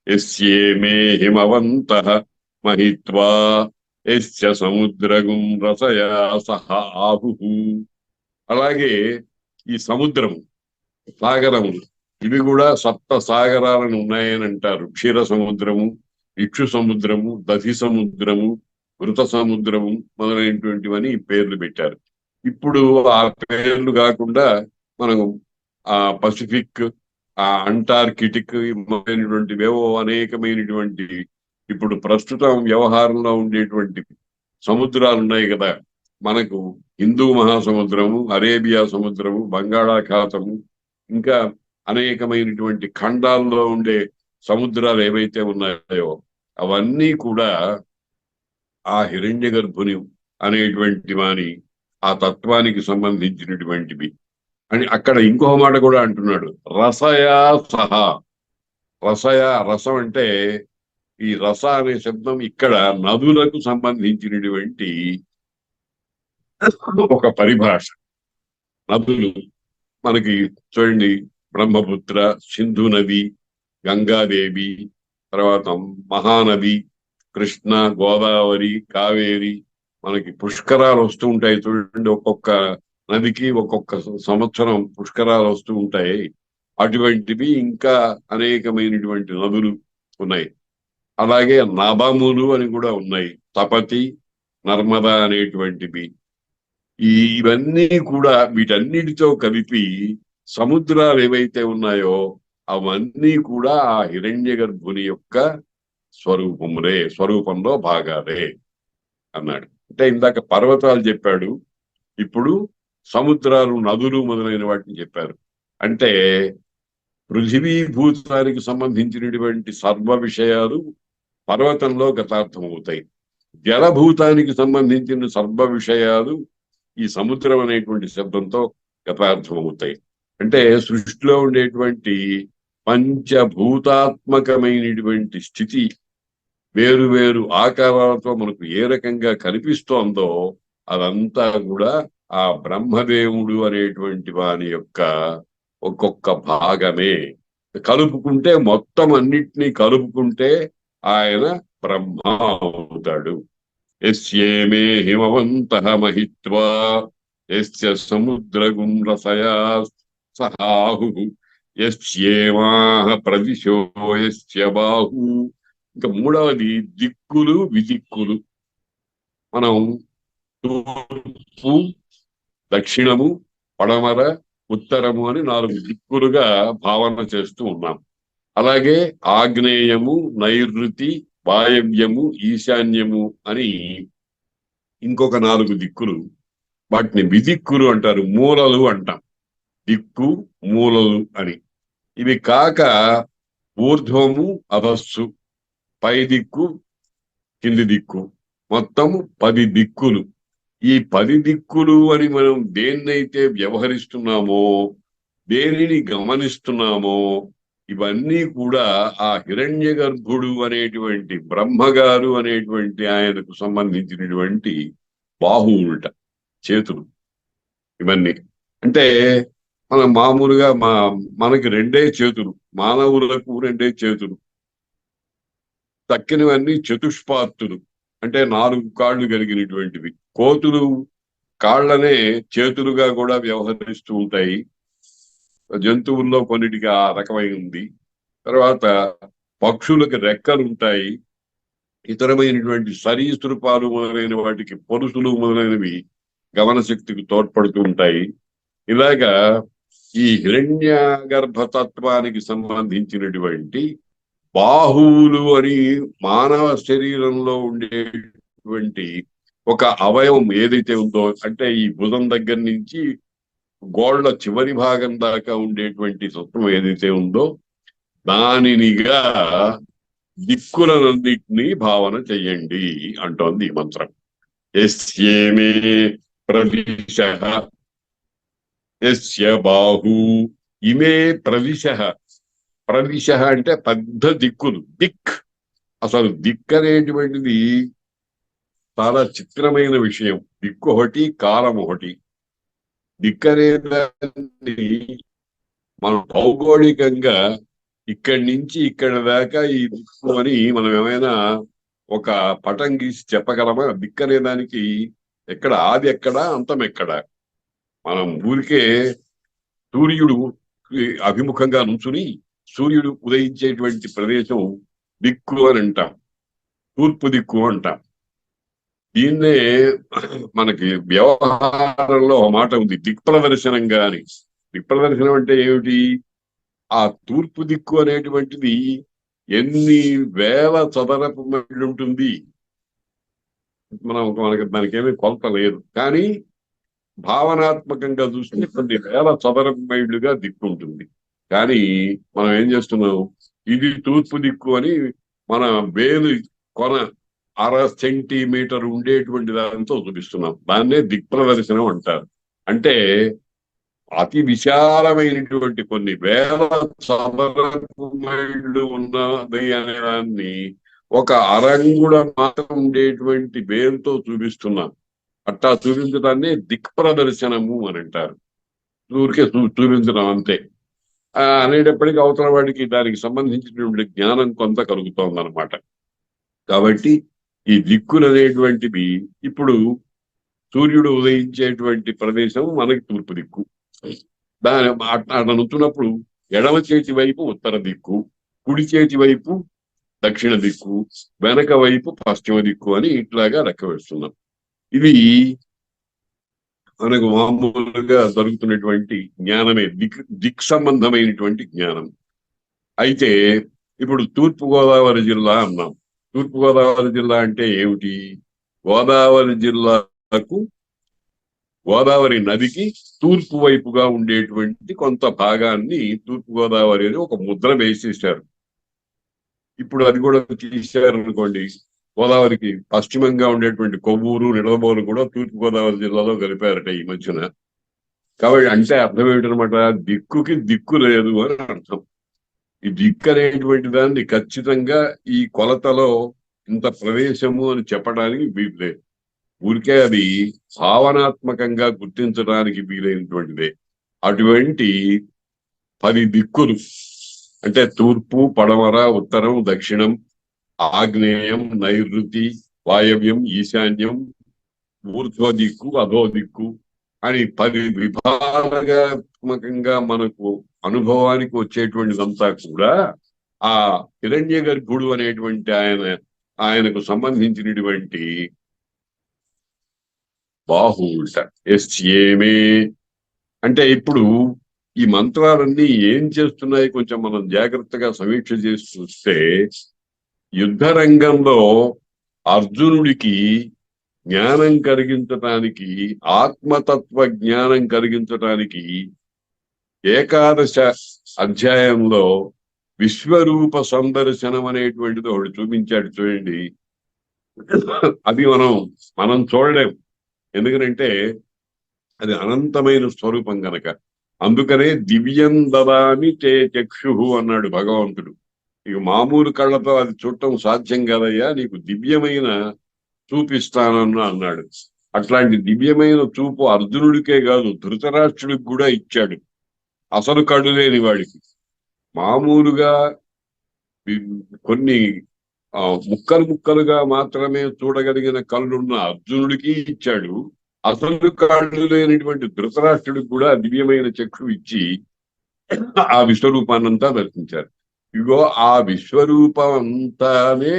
యస్యేమే హిమవంత మహిత్వా యస్య సముద్రగుం రసయా సహ ఆహు. అలాగే ఈ సముద్రము, సాగరము, ఇవి కూడా సప్త సాగరాలను ఉన్నాయని అంటారు. క్షీర సముద్రము, ఇక్షు సముద్రము, దధి సముద్రము, మృత సముద్రము మొదలైనటువంటివని పేర్లు పెట్టారు. ఇప్పుడు ఆ పేర్లు కాకుండా మనం ఆ పసిఫిక్, ఆ అంటార్కిటిక్ మొదలైనటువంటివేవో అనేకమైనటువంటి ఇప్పుడు ప్రస్తుతం వ్యవహారంలో ఉండేటువంటి సముద్రాలు ఉన్నాయి కదా. మనకు హిందూ మహాసముద్రము, అరేబియా సముద్రము, బంగాళాఖాతము, ఇంకా అనేకమైనటువంటి ఖండాల్లో ఉండే సముద్రాలు ఏవైతే ఉన్నాయో అవన్నీ కూడా ఆ హిరణ్య గర్భుని అనేటువంటి వాని ఆ తత్వానికి సంబంధించినటువంటివి అని అక్కడ ఇంకో మాట కూడా అంటున్నాడు. రసయా సహా. రసం అంటే ఈ రస అనే శబ్దం ఇక్కడ నదులకు సంబంధించినటువంటి ఒక పరిభాష. నదులు మనకి చూడండి, బ్రహ్మపుత్ర, సింధు నది, గంగాదేవి, తర్వాత మహానది, కృష్ణ, గోదావరి, కావేరి, మనకి పుష్కరాలు వస్తూ ఉంటాయి చూడండి. ఒక్కొక్క నదికి ఒక్కొక్క సంవత్సరం పుష్కరాలు వస్తూ ఉంటాయి. అటువంటివి ఇంకా అనేకమైనటువంటి నదులు ఉన్నాయి. అలాగే నభములు అని కూడా ఉన్నాయి. తపతి, నర్మదా అనేటువంటివి. ఇవన్నీ కూడా వీటన్నిటితో కలిపి సముద్రాలు ఏవైతే ఉన్నాయో అవన్నీ కూడా ఆ హిరణ్య గర్భుని యొక్క స్వరూపంలో భాగాలే అన్నాడు. అంటే ఇందాక పర్వతాలు చెప్పాడు, ఇప్పుడు సముద్రాలు, నదులు మొదలైన వాటిని చెప్పారు. అంటే పృథివీ భూతానికి సంబంధించినటువంటి సర్వ విషయాలు పర్వతంలో గతార్థం అవుతాయి. జలభూతానికి సంబంధించిన సర్వ విషయాలు ఈ సముద్రం అనేటువంటి శబ్దంతో గతార్థం అవుతాయి. అంటే సృష్టిలో ఉండేటువంటి పంచభూతాత్మకమైనటువంటి స్థితి వేరు వేరు ఆకారాలతో మనకు ఏ రకంగా కనిపిస్తోందో అదంతా కూడా ఆ బ్రహ్మదేవుడు అనేటువంటి వాని యొక్క ఒక్కొక్క భాగమే. కలుపుకుంటే మొత్తం అన్నిటినీ కలుపుకుంటే ఆయన బ్రహ్మ అవుతాడు. యస్యేమే హిమవంతః మహిత్వా యస్య సముద్రగుం రసయా సహాహు యస్యేమాః ప్రదిశో యస్య బాహు. ఇంకా మూడవది దిక్కులు, విదిక్కులు. మనం తూర్పు, దక్షిణము, పడమర, ఉత్తరము అని 4 దిక్కులుగా భావన చేస్తూ ఉన్నాం. అలాగే ఆగ్నేయము, నైరుతి, వాయవ్యము, ఈశాన్యము అని ఇంకొక 4 దిక్కులు. వాటిని విదిక్కులు అంటారు, మూలలు అంటాం. దిక్కు, మూలలు అని. ఇవి కాక ఊర్ధ్వము, అధస్సు, పై దిక్కు, కింది దిక్కు, మొత్తము 10 దిక్కులు. ఈ 10 దిక్కులు అని మనం దేన్నైతే వ్యవహరిస్తున్నామో, దేనిని గమనిస్తున్నామో, ఇవన్నీ కూడా ఆ హిరణ్య గర్భుడు అనేటువంటి బ్రహ్మగారు అనేటువంటి ఆయనకు సంబంధించినటువంటి బాహువులుట, చేతులు. ఇవన్నీ అంటే మనం మామూలుగా మనకి 2 చేతులు, మానవులకు 2 చేతులు. తక్కినవన్నీ చతుష్పాత్తులు, అంటే 4 కాళ్ళు కలిగినటువంటివి. కోతులు కాళ్ళనే చేతులుగా కూడా వ్యవహరిస్తూ ఉంటాయి. జంతువుల్లో కొన్నిటికి ఆ రకమైంది. తర్వాత పక్షులకు రెక్కలు ఉంటాయి. ఇతరమైనటువంటి సరీసృపాలు మొదలైన వాటికి పొరుసులు మొదలైనవి గమన శక్తికి తోడ్పడుతూ ఉంటాయి. ఇలాగా ఈ హిరణ్య గర్భతత్వానికి సంబంధించినటువంటి బాహువులు అని మానవ శరీరంలో ఉండేటువంటి ఒక అవయవం ఏదైతే ఉందో, అంటే ఈ భుజం దగ్గర నుంచి గోళ్ల చివరి భాగం దాకా ఉండేటువంటి తత్వం ఏదైతే ఉందో, దానినిగా దిక్కులన్నింటినీ భావన చెయ్యండి అంటోంది ఈ మంత్రం. యస్యేమే ప్రవిశ, యస్య బాహు ఇమే ప్రవిశ. ప్రవిశ అంటే పెద్ద దిక్కులు, దిక్. అసలు దిక్ అనేటువంటిది చాలా చిత్రమైన విషయం. దిక్కు ఒకటి, కాలం ఒకటి. దిక్కు అనేదాన్ని మనం భౌగోళికంగా ఇక్కడి నుంచి ఇక్కడ దాకా ఈ దిక్కు అని మనం ఏమైనా ఒక పటం గీసి చెప్పగలమా? దిక్కు అనే దానికి ఎక్కడ ఆది, ఎక్కడ అంతం ఎక్కడ? మనం ఊరికే సూర్యుడు అభిముఖంగా నుంచుని సూర్యుడు ఉదయించేటువంటి ప్రదేశం దిక్కు అని అంటాం, తూర్పు దిక్కు అంటాం. దీన్నే మనకి వ్యవహారంలో ఒక మాట ఉంది, దిక్ప్రదర్శనంగా అని. దిక్ప్రదర్శనం అంటే ఏమిటి? ఆ తూర్పు దిక్కు అనేటువంటిది ఎన్ని వేల చదరపు మైళ్ళు ఉంటుంది. మనకి దానికేమీ కొలత లేదు, కానీ భావనాత్మకంగా చూస్తే కొన్ని వేల చదరపు మైళ్ళుగా దిక్కు ఉంటుంది. కానీ మనం ఏం చేస్తున్నాం, ఇది తూర్పు దిక్కు అని మన వేలు కొన 1/2 సెంటీమీటర్ ఉండేటువంటి దాంతో చూపిస్తున్నాం. దాన్నే దిక్ప్రదర్శనం అంటారు. అంటే అతి విశాలమైనటువంటి కొన్ని వేల చదరపు మైళ్ళు ఉన్నది అనే దాన్ని ఒక అరంగుళ మాత్రం ఉండేటువంటి వేలుతో చూపిస్తున్నాం. అట్టా చూపించడాన్ని దిక్ప్రదర్శనము అని అంటారు. ఊరికే చూపించడం అంతే. అనేటప్పటికీ అవతల వాడికి దానికి సంబంధించినటువంటి జ్ఞానం కొంత కలుగుతోంది అనమాట. కాబట్టి ఈ దిక్కులు అనేటువంటివి, ఇప్పుడు సూర్యుడు ఉదయించేటువంటి ప్రదేశం మనకి తూర్పు దిక్కు. దాని అట్లా నుంచున్నప్పుడు ఎడమ చేతి వైపు ఉత్తర దిక్కు, కుడి చేతి వైపు దక్షిణ దిక్కు, వెనక వైపు పశ్చిమ దిక్కు అని ఇట్లాగా లెక్క వేస్తున్నాం. ఇది మనకు మామూలుగా జరుగుతున్నటువంటి జ్ఞానమే, దిక్ సంబంధమైనటువంటి జ్ఞానం. అయితే ఇప్పుడు తూర్పు గోదావరి జిల్లా అన్నాం. తూర్పు గోదావరి జిల్లా అంటే ఏమిటి? గోదావరి జిల్లాకు, గోదావరి నదికి తూర్పు వైపుగా ఉండేటువంటి కొంత భాగాన్ని తూర్పు గోదావరి అని ఒక ముద్ర వేసేసారు. ఇప్పుడు అది కూడా తీశారు అనుకోండి, గోదావరికి పశ్చిమంగా ఉండేటువంటి కొవ్వూరు, నిడదవోలు కూడా తూర్పు గోదావరి జిల్లాలో కలిపారట ఈ మధ్యన. కాబట్టి అంటే అర్థం ఏమిటనమాట, దిక్కుకి దిక్కు లేదు అని అర్థం. ఈ దిక్కు అనేటువంటి దాన్ని ఖచ్చితంగా ఈ కొలతలో ఇంత ప్రదేశము అని చెప్పడానికి వీల్లేదు. ఊరికే అది భావనాత్మకంగా గుర్తించడానికి వీలైనటువంటిదే. అటువంటి 10 దిక్కులు అంటే తూర్పు, పడమర, ఉత్తరం, దక్షిణం, ఆగ్నేయం, నైరుతి, వాయవ్యం, ఈశాన్యం, ఊర్ధ్వ దిక్కు, అధో దిక్కు అని 10 విభాగాత్మకంగా మనకు అనుభవానికి వచ్చేటువంటిదంతా కూడా ఆ హిరణ్య గర్భుడు అనేటువంటి ఆయనకు సంబంధించినటువంటి బాహువుట. ఎస్యేమే అంటే ఇప్పుడు ఈ మంత్రాలన్నీ ఏం చేస్తున్నాయి కొంచెం మనం జాగ్రత్తగా సమీక్ష చేసి చూస్తే, యుద్ధ రంగంలో అర్జునుడికి జ్ఞానం కలిగించటానికి, ఆత్మతత్వ జ్ఞానం కలిగించటానికి ఏకాదశ అధ్యాయంలో విశ్వరూప సందర్శనం అనేటువంటిది ఒకటి చూపించాడు చూడండి. అది మనం చూడలేం. ఎందుకంటే అది అనంతమైన స్వరూపం గనక. అందుకనే దివ్యం దదామి తే చక్షు అన్నాడు భగవంతుడు. ఇక మామూలు కళ్ళతో అది చూడటం సాధ్యం కదయ్యా, నీకు దివ్యమైన చూపిస్తానన్నా అన్నాడు. అట్లాంటి దివ్యమైన చూపు అర్జునుడికే కాదు, ధృతరాష్ట్రుడికి కూడా ఇచ్చాడు. అసలు కళ్ళు లేని వాడికి మామూలుగా కొన్ని ముక్కలు ముక్కలుగా మాత్రమే చూడగలిగిన కళ్ళున్న అర్జునుడికి ఇచ్చాడు. అసలు కళ్ళు లేనిటువంటి ధృతరాష్ట్రుడికి కూడా దివ్యమైన చక్షు ఇచ్చి ఆ విశ్వరూపాన్నంతా దర్శించారు. ఇగో ఆ విశ్వరూపం అంతానే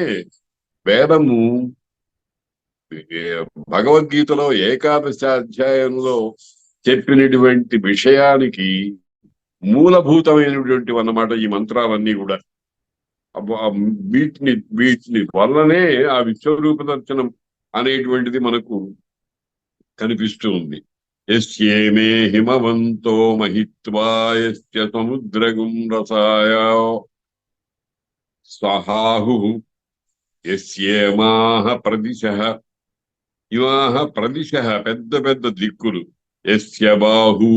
వేదము భగవద్గీతలో ఏకాదశ అధ్యాయంలో చెప్పినటువంటి విషయానికి మూలభూతమైనటువంటి అన్నమాట ఈ మంత్రాలన్నీ కూడా. వీటిని వల్లనే ఆ విశ్వరూప దర్శనం అనేటువంటిది మనకు కనిపిస్తూ ఉంది. యస్యేమే హిమవంతో మహిత్వా యస్య సముద్రగుం రసాయ సహాహు యస్యేమాహ ప్రదిశః, ఇమాహ ప్రదిశః పెద్ద పెద్ద దిక్కులు, యస్య బాహు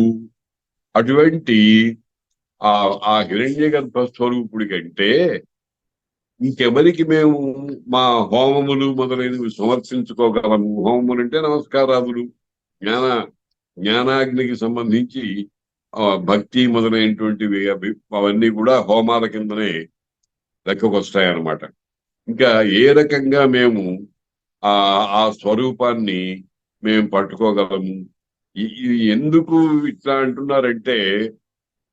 అటువంటి ఆ హిరణ్యగర్భ స్వరూపుడి కంటే ఇంకెవరికి మేము మా హోమములు మొదలైనవి సమర్పించుకోగలము. హోమములు అంటే నమస్కారాదులు, జ్ఞానాగ్నికి సంబంధించి భక్తి మొదలైనటువంటివి అవన్నీ కూడా హోమాల కిందనే లెక్కకు వస్తాయన్నమాట. ఇంకా ఏ రకంగా మేము ఆ స్వరూపాన్ని మేము పట్టుకోగలము. ఇది ఎందుకు ఇట్లా అంటున్నారంటే,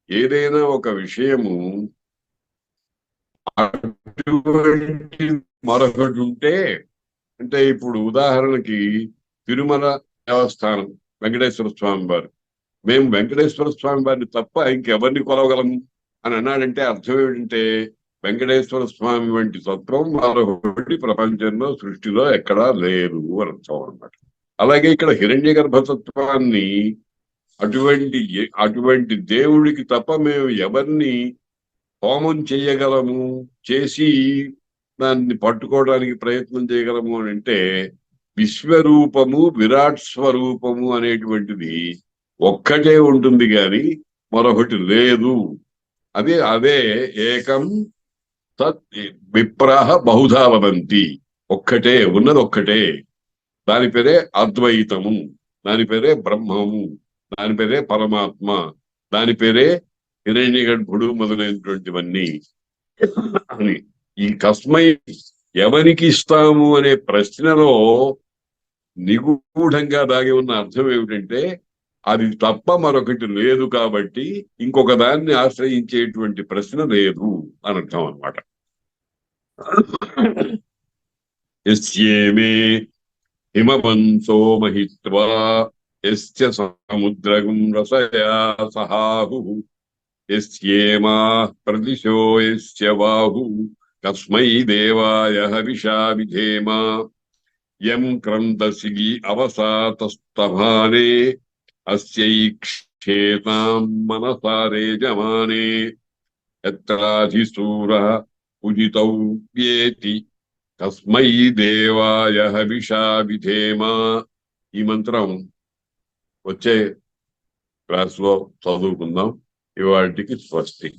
ఏదైనా ఒక విషయము అటువంటి మరొకటి ఉంటే, అంటే ఇప్పుడు ఉదాహరణకి తిరుమల దేవస్థానం వెంకటేశ్వర స్వామి వారు, మేము వెంకటేశ్వర స్వామి వారిని తప్ప ఇంకెవరిని కొలవగలము అని అన్నాడంటే అర్థం ఏమిటంటే, వెంకటేశ్వర స్వామి వంటి తత్వం మరొకటి ప్రపంచంలో సృష్టిలో ఎక్కడా లేదు అని అర్థం అనమాట. అలాగే ఇక్కడ హిరణ్య గర్భతత్వాన్ని అటువంటి దేవుడికి తప్ప మేము ఎవరిని హోమం చేయగలము, చేసి దాన్ని పట్టుకోవడానికి ప్రయత్నం చేయగలము అని అంటే, విశ్వరూపము విరాట్ స్వరూపము అనేటువంటిది ఒక్కటే ఉంటుంది గాని మరొకటి లేదు. అదే ఏకం తత్ విప్రాహ బహుధా వదంతి. ఒక్కటే ఉన్నది, ఒక్కటే. దాని పేరే అద్వైతము, దాని పేరే బ్రహ్మము, దాని పేరే పరమాత్మ, దాని పేరే హిరణ్యగర్భుడు మొదలైనటువంటివన్నీ అని. ఈ కస్మై ఎవరికి ఇస్తాము అనే ప్రశ్నలో నిగూఢంగా దాగి ఉన్న అర్థం ఏమిటంటే, అది తప్ప మరొకటి లేదు కాబట్టి ఇంకొక దాన్ని ఆశ్రయించేటువంటి ప్రశ్న లేదు అని అర్థం అనమాట. యస్యేమే హిమవంతో మహిత్వా యస్య సముద్రగుం రసయా సహాహు యస్యేమా ప్రదిశో యస్య బాహు కస్మై దేవాయ హవిషా విధేమ యం క్రందసి అవసాతస్తభానే అస్యైక్షేతాం మనసారే జమానే యత్రాధిసూరః పూజితౌ వ్యేతి కస్మై దేవాయ హవిషా విధేమ. ఈ మంత్రం వచ్చే క్లాస్ లో చదువుకుందాం. ఇవాటికి స్వస్తి.